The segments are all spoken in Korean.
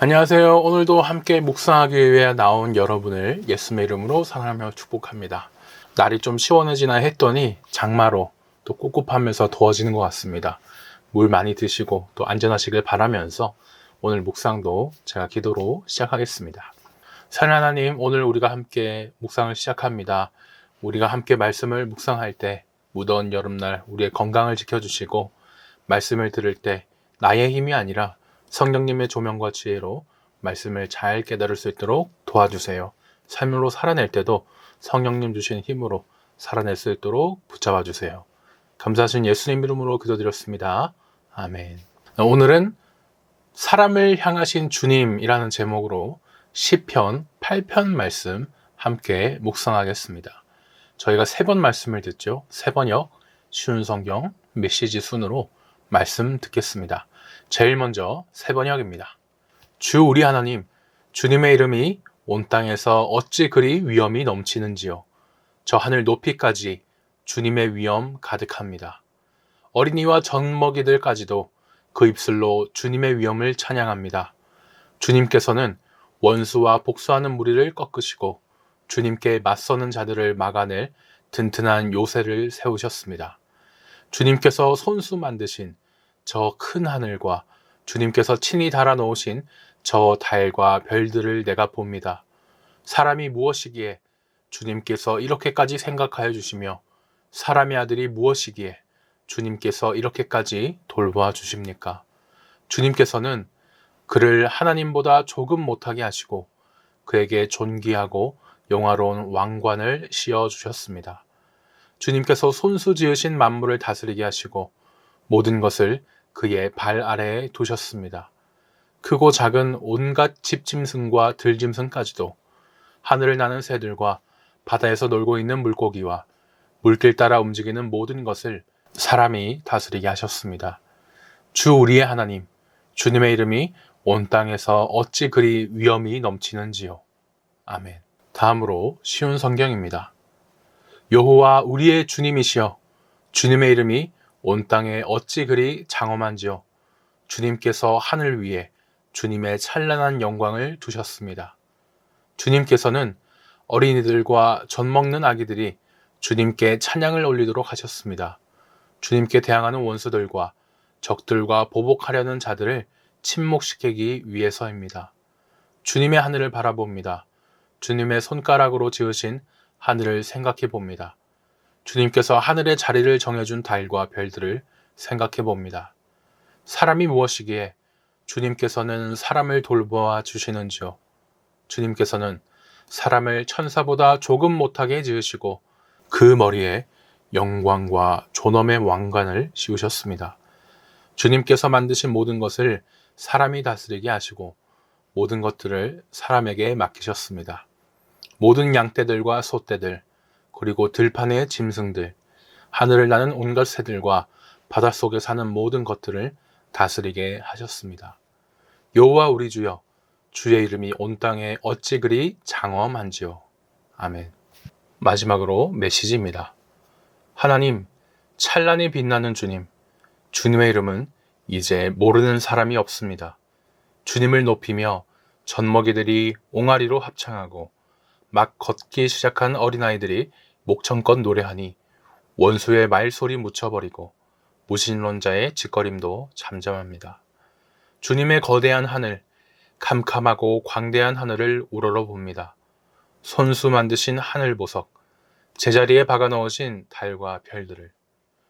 안녕하세요. 오늘도 함께 묵상하기 위해 나온 여러분을 예수님의 이름으로 사랑하며 축복합니다. 날이 좀 시원해지나 했더니 장마로 또 꿉꿉하면서 더워지는 것 같습니다. 물 많이 드시고 또 안전하시길 바라면서 오늘 묵상도 제가 기도로 시작하겠습니다. 사랑하는 하나님, 오늘 우리가 함께 묵상을 시작합니다. 우리가 함께 말씀을 묵상할 때 무더운 여름날 우리의 건강을 지켜주시고, 말씀을 들을 때 나의 힘이 아니라 성령님의 조명과 지혜로 말씀을 잘 깨달을 수 있도록 도와주세요. 삶으로 살아낼 때도 성령님 주신 힘으로 살아낼 수 있도록 붙잡아 주세요. 감사하신 예수님 이름으로 기도드렸습니다. 아멘. 오늘은 사람을 향하신 주님이라는 제목으로 시편 8편 말씀 함께 묵상하겠습니다. 저희가 3번 말씀을 듣죠. 3번역 쉬운 성경 메시지 순으로 말씀 듣겠습니다. 제일 먼저 3번역입니다. 주 우리 하나님, 주님의 이름이 온 땅에서 어찌 그리 위엄이 넘치는지요. 저 하늘 높이까지 주님의 위엄 가득합니다. 어린이와 젖먹이들까지도 그 입술로 주님의 위엄을 찬양합니다. 주님께서는 원수와 복수하는 무리를 꺾으시고 주님께 맞서는 자들을 막아낼 든든한 요새를 세우셨습니다. 주님께서 손수 만드신 저 큰 하늘과 주님께서 친히 달아놓으신 저 달과 별들을 내가 봅니다. 사람이 무엇이기에 주님께서 이렇게까지 생각하여 주시며 사람의 아들이 무엇이기에 주님께서 이렇게까지 돌보아 주십니까? 주님께서는 그를 하나님보다 조금 못하게 하시고 그에게 존귀하고 영화로운 왕관을 씌워 주셨습니다. 주님께서 손수 지으신 만물을 다스리게 하시고 모든 것을 그의 발 아래에 두셨습니다. 크고 작은 온갖 집짐승과 들짐승까지도, 하늘을 나는 새들과 바다에서 놀고 있는 물고기와 물길 따라 움직이는 모든 것을 사람이 다스리게 하셨습니다. 주 우리의 하나님, 주님의 이름이 온 땅에서 어찌 그리 위엄이 넘치는지요. 아멘. 다음으로 쉬운 성경입니다. 여호와 우리의 주님이시여, 주님의 이름이 온 땅에 어찌 그리 장엄한지요. 주님께서 하늘 위에 주님의 찬란한 영광을 두셨습니다. 주님께서는 어린이들과 젖먹는 아기들이 주님께 찬양을 올리도록 하셨습니다. 주님께 대항하는 원수들과 적들과 보복하려는 자들을 침묵시키기 위해서입니다. 주님의 하늘을 바라봅니다. 주님의 손가락으로 지으신 하늘을 생각해 봅니다. 주님께서 하늘의 자리를 정해준 달과 별들을 생각해 봅니다. 사람이 무엇이기에 주님께서는 사람을 돌보아 주시는지요. 주님께서는 사람을 천사보다 조금 못하게 지으시고 그 머리에 영광과 존엄의 왕관을 씌우셨습니다. 주님께서 만드신 모든 것을 사람이 다스리게 하시고 모든 것들을 사람에게 맡기셨습니다. 모든 양떼들과 소떼들, 그리고 들판의 짐승들, 하늘을 나는 온갖 새들과 바닷속에 사는 모든 것들을 다스리게 하셨습니다. 여호와 우리 주여, 주의 이름이 온 땅에 어찌 그리 장엄한지요. 아멘. 마지막으로 메시지입니다. 하나님, 찬란히 빛나는 주님, 주님의 이름은 이제 모르는 사람이 없습니다. 주님을 높이며 젖먹이들이 옹알이로 합창하고 막 걷기 시작한 어린아이들이 목청껏 노래하니 원수의 말소리 묻혀버리고 무신론자의 짓거림도 잠잠합니다. 주님의 거대한 하늘, 캄캄하고 광대한 하늘을 우러러 봅니다. 손수 만드신 하늘 보석, 제자리에 박아 넣으신 달과 별들을,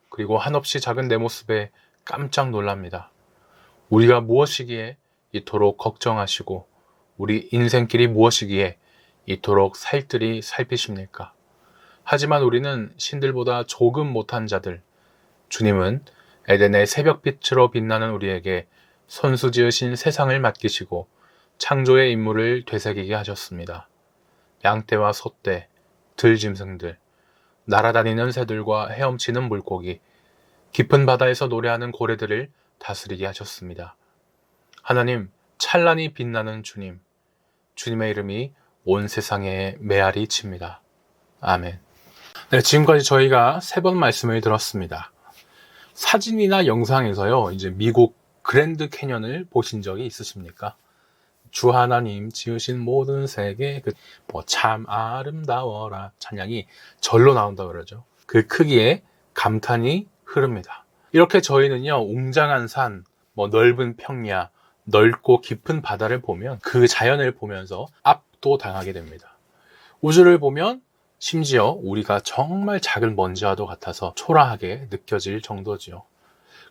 그리고 한없이 작은 내 모습에 깜짝 놀랍니다. 우리가 무엇이기에 이토록 걱정하시고 우리 인생길이 무엇이기에 이토록 살뜰히 살피십니까? 하지만 우리는 신들보다 조금 못한 자들, 주님은 에덴의 새벽빛으로 빛나는 우리에게 손수 지으신 세상을 맡기시고 창조의 임무를 되새기게 하셨습니다. 양떼와 소떼, 들짐승들, 날아다니는 새들과 헤엄치는 물고기, 깊은 바다에서 노래하는 고래들을 다스리게 하셨습니다. 하나님, 찬란히 빛나는 주님, 주님의 이름이 온 세상에 메아리 칩니다. 아멘. 네, 지금까지 저희가 3번 말씀을 들었습니다. 사진이나 영상에서요, 이제 미국 그랜드 캐년을 보신 적이 있으십니까? 주 하나님 지으신 모든 세계 참 아름다워라 찬양이 절로 나온다 그러죠. 그 크기에 감탄이 흐릅니다. 이렇게 저희는요, 웅장한 산, 넓은 평야, 넓고 깊은 바다를 보면 그 자연을 보면서 압도당하게 됩니다. 우주를 보면 심지어 우리가 정말 작은 먼지와도 같아서 초라하게 느껴질 정도지요.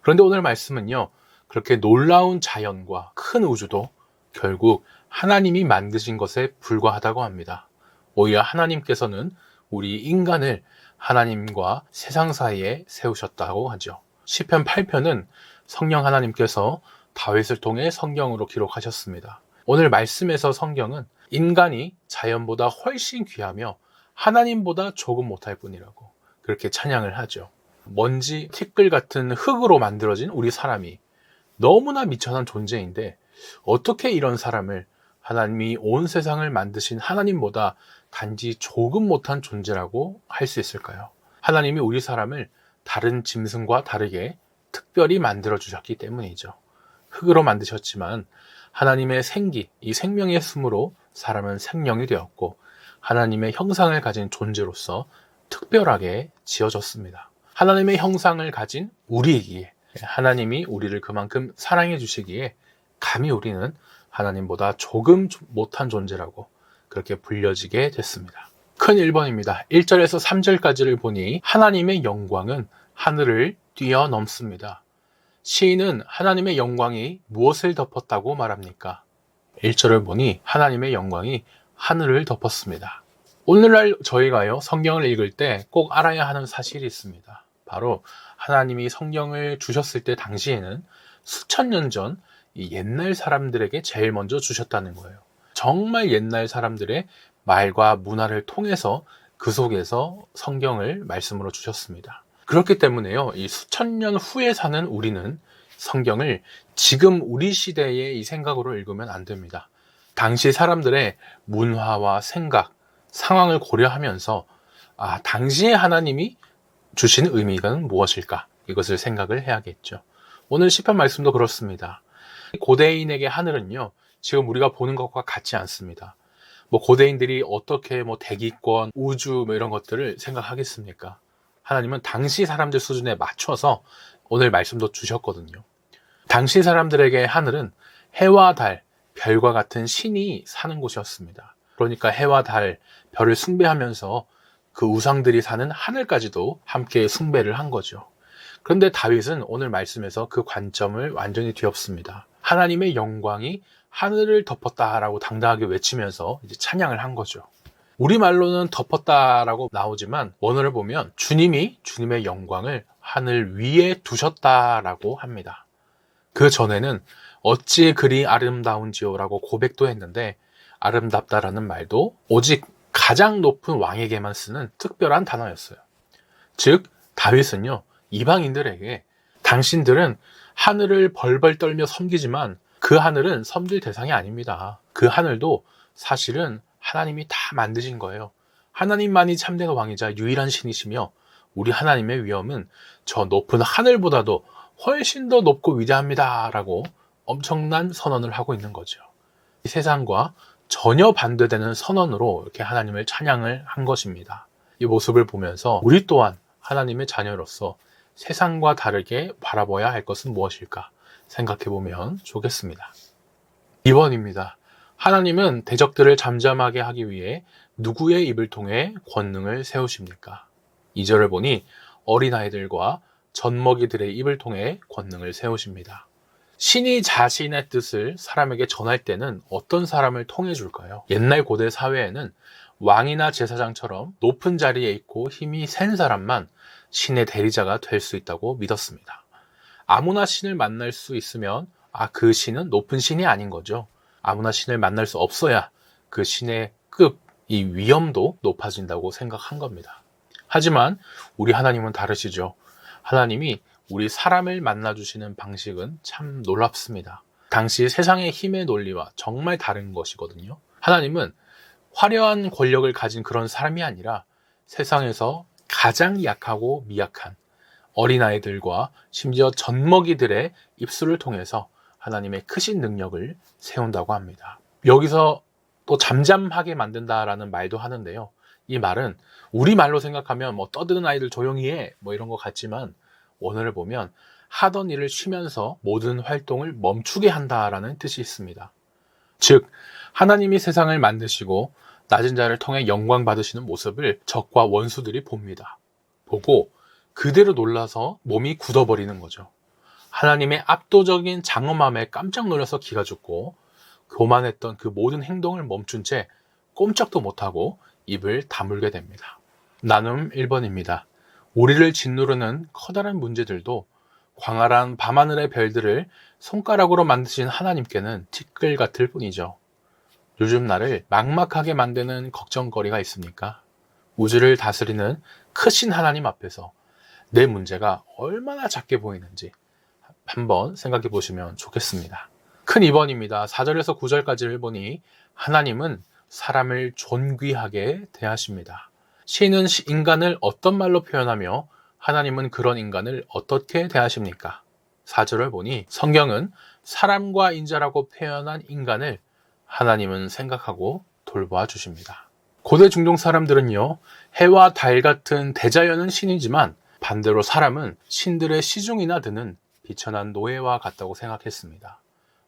그런데 오늘 말씀은요, 그렇게 놀라운 자연과 큰 우주도 결국 하나님이 만드신 것에 불과하다고 합니다. 오히려 하나님께서는 우리 인간을 하나님과 세상 사이에 세우셨다고 하죠. 시편 8편은 성령 하나님께서 다윗을 통해 성경으로 기록하셨습니다. 오늘 말씀에서 성경은 인간이 자연보다 훨씬 귀하며 하나님보다 조금 못할 뿐이라고 그렇게 찬양을 하죠. 먼지, 티끌 같은 흙으로 만들어진 우리 사람이 너무나 미천한 존재인데 어떻게 이런 사람을 하나님이 온 세상을 만드신 하나님보다 단지 조금 못한 존재라고 할 수 있을까요? 하나님이 우리 사람을 다른 짐승과 다르게 특별히 만들어 주셨기 때문이죠. 흙으로 만드셨지만 하나님의 생기, 이 생명의 숨으로 사람은 생명이 되었고 하나님의 형상을 가진 존재로서 특별하게 지어졌습니다. 하나님의 형상을 가진 우리이기에 하나님이 우리를 그만큼 사랑해 주시기에 감히 우리는 하나님보다 조금 못한 존재라고 그렇게 불려지게 됐습니다. 큰 1번입니다. 1절에서 3절까지를 보니 하나님의 영광은 하늘을 뛰어넘습니다. 시인은 하나님의 영광이 무엇을 덮었다고 말합니까? 1절을 보니 하나님의 영광이 하늘을 덮었습니다. 오늘날 저희가요, 성경을 읽을 때 꼭 알아야 하는 사실이 있습니다. 바로 하나님이 성경을 주셨을 때 당시에는 수천 년 전 이 옛날 사람들에게 제일 먼저 주셨다는 거예요. 정말 옛날 사람들의 말과 문화를 통해서 그 속에서 성경을 말씀으로 주셨습니다. 그렇기 때문에요, 이 수천 년 후에 사는 우리는 성경을 지금 우리 시대의 이 생각으로 읽으면 안 됩니다. 당시 사람들의 문화와 생각, 상황을 고려하면서 당시에 하나님이 주신 의미가 무엇일까? 이것을 생각을 해야겠죠. 오늘 시편 말씀도 그렇습니다. 고대인에게 하늘은요, 지금 우리가 보는 것과 같지 않습니다. 고대인들이 어떻게 대기권, 우주 이런 것들을 생각하겠습니까? 하나님은 당시 사람들 수준에 맞춰서 오늘 말씀도 주셨거든요. 당시 사람들에게 하늘은 해와 달, 별과 같은 신이 사는 곳이었습니다. 그러니까 해와 달, 별을 숭배하면서 그 우상들이 사는 하늘까지도 함께 숭배를 한 거죠. 그런데 다윗은 오늘 말씀에서 그 관점을 완전히 뒤엎습니다. 하나님의 영광이 하늘을 덮었다라고 당당하게 외치면서 이제 찬양을 한 거죠. 우리말로는 덮었다라고 나오지만 원어를 보면 주님이 주님의 영광을 하늘 위에 두셨다라고 합니다. 그 전에는 어찌 그리 아름다운지요라고 고백도 했는데 아름답다라는 말도 오직 가장 높은 왕에게만 쓰는 특별한 단어였어요. 즉 다윗은요, 이방인들에게 당신들은 하늘을 벌벌 떨며 섬기지만 그 하늘은 섬길 대상이 아닙니다. 그 하늘도 사실은 하나님이 다 만드신 거예요. 하나님만이 참된 왕이자 유일한 신이시며 우리 하나님의 위엄은 저 높은 하늘보다도 훨씬 더 높고 위대합니다 라고 엄청난 선언을 하고 있는 거죠. 이 세상과 전혀 반대되는 선언으로 이렇게 하나님을 찬양을 한 것입니다. 이 모습을 보면서 우리 또한 하나님의 자녀로서 세상과 다르게 바라봐야 할 것은 무엇일까 생각해 보면 좋겠습니다. 2번입니다. 하나님은 대적들을 잠잠하게 하기 위해 누구의 입을 통해 권능을 세우십니까? 2절을 보니 어린아이들과 젖먹이들의 입을 통해 권능을 세우십니다. 신이 자신의 뜻을 사람에게 전할 때는 어떤 사람을 통해 줄까요? 옛날 고대 사회에는 왕이나 제사장처럼 높은 자리에 있고 힘이 센 사람만 신의 대리자가 될 수 있다고 믿었습니다. 아무나 신을 만날 수 있으면 그 신은 높은 신이 아닌 거죠. 아무나 신을 만날 수 없어야 그 신의 급, 이 위엄도 높아진다고 생각한 겁니다. 하지만 우리 하나님은 다르시죠. 하나님이 우리 사람을 만나주시는 방식은 참 놀랍습니다. 당시 세상의 힘의 논리와 정말 다른 것이거든요. 하나님은 화려한 권력을 가진 그런 사람이 아니라 세상에서 가장 약하고 미약한 어린아이들과 심지어 젖먹이들의 입술을 통해서 하나님의 크신 능력을 세운다고 합니다. 여기서 또 잠잠하게 만든다라는 말도 하는데요. 이 말은 우리말로 생각하면 뭐 떠드는 아이들 조용히 해 뭐 이런 것 같지만 원어를 보면 하던 일을 쉬면서 모든 활동을 멈추게 한다라는 뜻이 있습니다. 즉 하나님이 세상을 만드시고 낮은 자를 통해 영광 받으시는 모습을 적과 원수들이 봅니다. 보고 그대로 놀라서 몸이 굳어버리는 거죠. 하나님의 압도적인 장엄함에 깜짝 놀라서 기가 죽고 교만했던 그 모든 행동을 멈춘 채 꼼짝도 못하고 입을 다물게 됩니다. 나눔 1번입니다. 우리를 짓누르는 커다란 문제들도 광활한 밤하늘의 별들을 손가락으로 만드신 하나님께는 티끌 같을 뿐이죠. 요즘 나를 막막하게 만드는 걱정거리가 있습니까? 우주를 다스리는 크신 하나님 앞에서 내 문제가 얼마나 작게 보이는지 한번 생각해 보시면 좋겠습니다. 큰 2번입니다. 4절에서 9절까지를 보니 하나님은 사람을 존귀하게 대하십니다. 시인은 인간을 어떤 말로 표현하며 하나님은 그런 인간을 어떻게 대하십니까? 4절을 보니 성경은 사람과 인자라고 표현한 인간을 하나님은 생각하고 돌보아 주십니다. 고대 중동 사람들은요, 해와 달 같은 대자연은 신이지만 반대로 사람은 신들의 시중이나 드는 비천한 노예와 같다고 생각했습니다.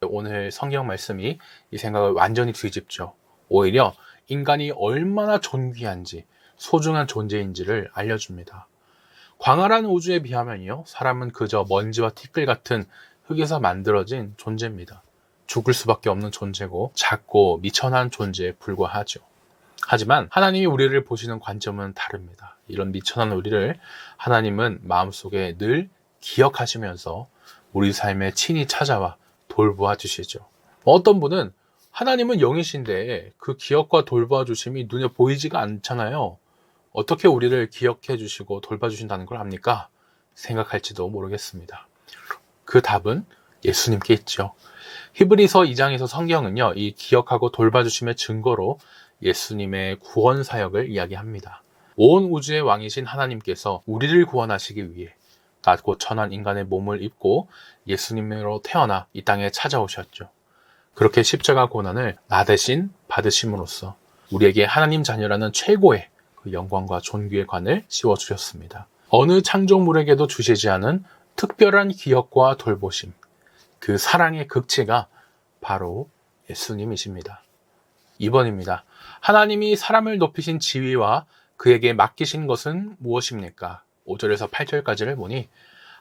오늘 성경 말씀이 이 생각을 완전히 뒤집죠. 오히려 인간이 얼마나 존귀한지 소중한 존재인지를 알려줍니다. 광활한 우주에 비하면요, 사람은 그저 먼지와 티끌 같은 흙에서 만들어진 존재입니다. 죽을 수밖에 없는 존재고 작고 미천한 존재에 불과하죠. 하지만 하나님이 우리를 보시는 관점은 다릅니다. 이런 미천한 우리를 하나님은 마음속에 늘 기억하시면서 우리 삶에 친히 찾아와 돌보아 주시죠. 어떤 분은 하나님은 영이신데 그 기억과 돌보아 주심이 눈에 보이지가 않잖아요. 어떻게 우리를 기억해 주시고 돌봐 주신다는 걸 압니까? 생각할지도 모르겠습니다. 그 답은 예수님께 있죠. 히브리서 2장에서 성경은요, 이 기억하고 돌봐 주심의 증거로 예수님의 구원 사역을 이야기합니다. 온 우주의 왕이신 하나님께서 우리를 구원하시기 위해 낮고 천한 인간의 몸을 입고 예수님으로 태어나 이 땅에 찾아오셨죠. 그렇게 십자가 고난을 나 대신 받으심으로써 우리에게 하나님 자녀라는 최고의 그 영광과 존귀의 관을 씌워주셨습니다. 어느 창조물에게도 주시지 않은 특별한 기억과 돌보심, 그 사랑의 극치가 바로 예수님이십니다. 2번입니다. 하나님이 사람을 높이신 지위와 그에게 맡기신 것은 무엇입니까? 5절에서 8절까지를 보니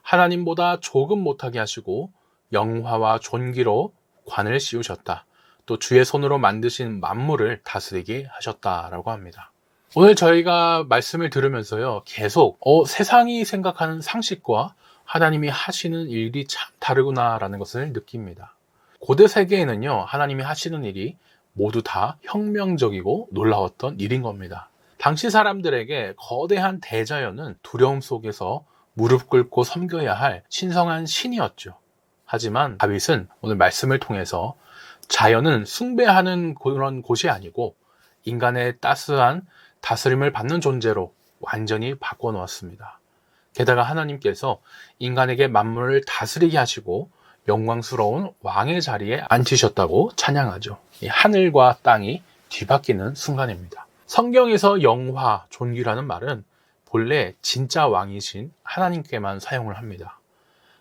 하나님보다 조금 못하게 하시고 영화와 존귀로 관을 씌우셨다. 또 주의 손으로 만드신 만물을 다스리게 하셨다라고 합니다. 오늘 저희가 말씀을 들으면서요, 계속 세상이 생각하는 상식과 하나님이 하시는 일이 참 다르구나라는 것을 느낍니다. 고대 세계에는요, 하나님이 하시는 일이 모두 다 혁명적이고 놀라웠던 일인 겁니다. 당시 사람들에게 거대한 대자연은 두려움 속에서 무릎 꿇고 섬겨야 할 신성한 신이었죠. 하지만 다윗은 오늘 말씀을 통해서 자연은 숭배하는 그런 곳이 아니고 인간의 따스한 다스림을 받는 존재로 완전히 바꿔놓았습니다. 게다가 하나님께서 인간에게 만물을 다스리게 하시고 영광스러운 왕의 자리에 앉히셨다고 찬양하죠. 이 하늘과 땅이 뒤바뀌는 순간입니다. 성경에서 영화, 존귀라는 말은 본래 진짜 왕이신 하나님께만 사용을 합니다.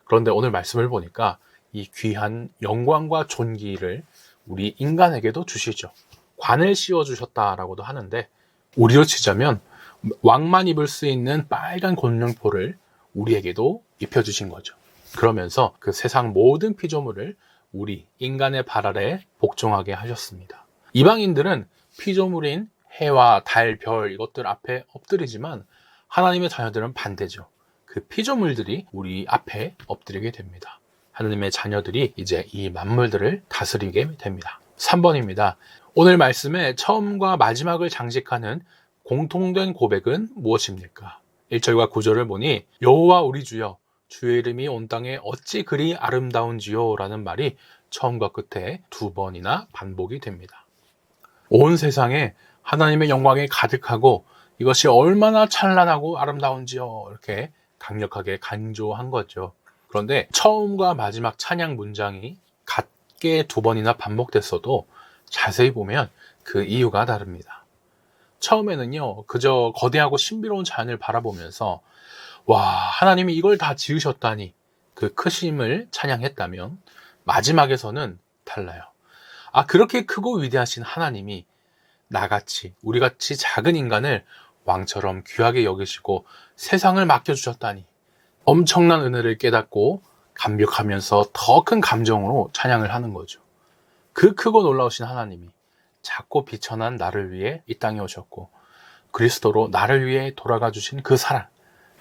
그런데 오늘 말씀을 보니까 이 귀한 영광과 존귀를 우리 인간에게도 주시죠. 관을 씌워주셨다라고도 하는데 우리로 치자면 왕만 입을 수 있는 빨간 곤룡포를 우리에게도 입혀주신 거죠. 그러면서 그 세상 모든 피조물을 우리 인간의 발 아래 복종하게 하셨습니다. 이방인들은 피조물인 해와 달, 별 이것들 앞에 엎드리지만 하나님의 자녀들은 반대죠. 그 피조물들이 우리 앞에 엎드리게 됩니다. 하나님의 자녀들이 이제 이 만물들을 다스리게 됩니다. 3번입니다. 오늘 말씀의 처음과 마지막을 장식하는 공통된 고백은 무엇입니까? 1절과 9절을 보니 여호와 우리 주여 주의 이름이 온 땅에 어찌 그리 아름다운지요 라는 말이 처음과 끝에 2번이나 반복이 됩니다. 온 세상에 하나님의 영광이 가득하고 이것이 얼마나 찬란하고 아름다운지요 이렇게 강력하게 강조한 거죠. 그런데 처음과 마지막 찬양 문장이 같게 2번이나 반복됐어도 자세히 보면 그 이유가 다릅니다. 처음에는요, 그저 거대하고 신비로운 자연을 바라보면서 와, 하나님이 이걸 다 지으셨다니 그 크심을 찬양했다면 마지막에서는 달라요. 아, 그렇게 크고 위대하신 하나님이 나같이, 우리같이 작은 인간을 왕처럼 귀하게 여기시고 세상을 맡겨주셨다니 엄청난 은혜를 깨닫고 감격하면서 더 큰 감정으로 찬양을 하는 거죠. 그 크고 놀라우신 하나님이 작고 비천한 나를 위해 이 땅에 오셨고 그리스도로 나를 위해 돌아가 주신 그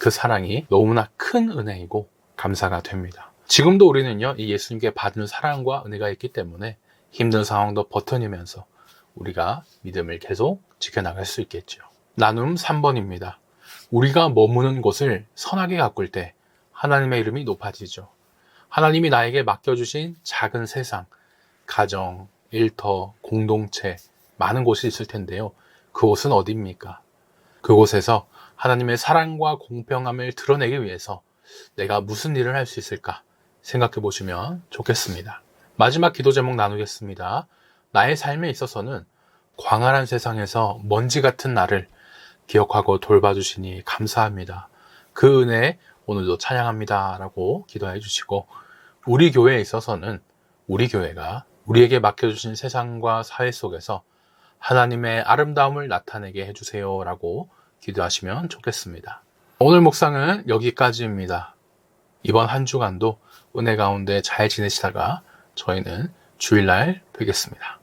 사랑이 너무나 큰 은혜이고 감사가 됩니다. 지금도 우리는요, 이 예수님께 받은 사랑과 은혜가 있기 때문에 힘든 상황도 버텨내면서 우리가 믿음을 계속 지켜나갈 수 있겠죠. 나눔 3번입니다. 우리가 머무는 곳을 선하게 가꿀 때 하나님의 이름이 높아지죠. 하나님이 나에게 맡겨주신 작은 세상, 가정, 일터, 공동체, 많은 곳이 있을 텐데요. 그곳은 어디입니까? 그곳에서 하나님의 사랑과 공평함을 드러내기 위해서 내가 무슨 일을 할 수 있을까 생각해 보시면 좋겠습니다. 마지막 기도 제목 나누겠습니다. 나의 삶에 있어서는 광활한 세상에서 먼지 같은 나를 기억하고 돌봐주시니 감사합니다. 그 은혜 오늘도 찬양합니다 라고 기도해 주시고, 우리 교회에 있어서는 우리 교회가 우리에게 맡겨주신 세상과 사회 속에서 하나님의 아름다움을 나타내게 해주세요 라고 기도하시면 좋겠습니다. 오늘 묵상은 여기까지입니다. 이번 한 주간도 은혜 가운데 잘 지내시다가 저희는 주일날 뵙겠습니다.